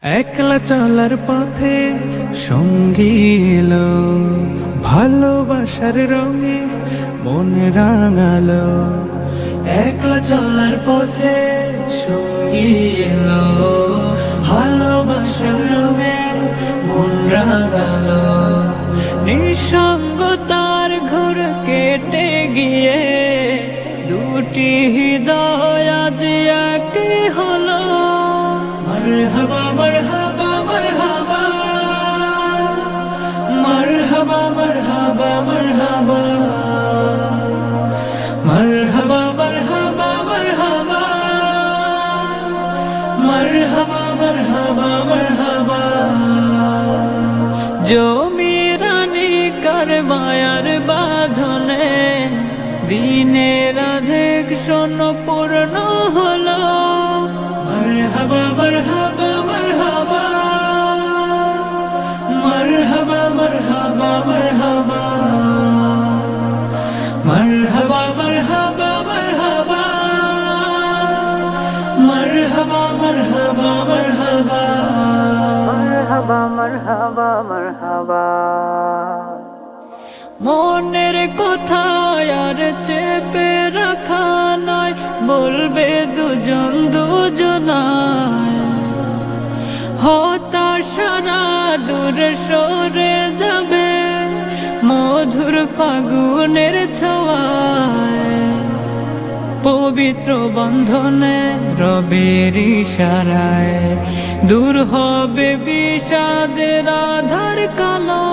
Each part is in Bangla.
একলা চলার পথে সঙ্গী এলো, ভালোবাসার রঙে মন রাঙালো। একলা চলার পথে সঙ্গী এলো, ভালোবাসার রঙে মন রাঙালো। নিঃসঙ্গতার ঘোর কেটে গিয়ে দুটি হৃদয় আজ এক হলো। মারহাবা মারহাবা মারহাবা, মারহাবা মারহাবা মারহাবা, মারহাবা মারহাবা মারহাবা, মারহাবা মারহাবা মারহাবা। জমিরানি কার মায়ার বাঁধনে দিনের আধেক শোন পূর্ণ হলো। মারহাবা মারহাবা মারহাবা, মারহাবা মারহাবা মারহাবা, মারহাবা মারহাবা মারহাবা, মারহাবা মারহাবা মারহাবা, মারহাবা মারহাবা মারহাবা। মনের কথা আর চেপে রাখা নয়, বলবে দুজন দুজনায়। হতাশারা দূর সরে যাবে মধুর ফাগুনের ছোঁয়ায়। পবিত্র বন্ধনে রবের ইশারায় দূর হবে বিষাদের আধার কালো।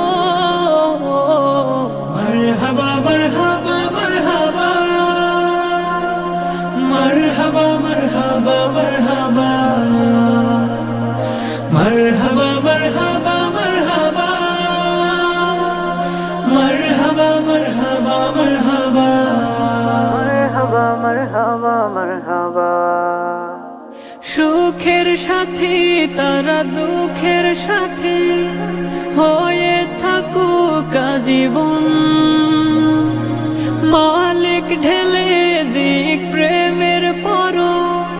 মারহাবা মারহাবা মারহাবা, মারহাবা মারহাবা মারহাবা, মারহাবা মারহাবা মারহাবা, মারহাবা মারহাবা মারহাবা, মারহাবা মারহাবা মারহাবা। সুখের সাথী তারা দুঃখের সাথী হয়ে থাকুক আজীবন।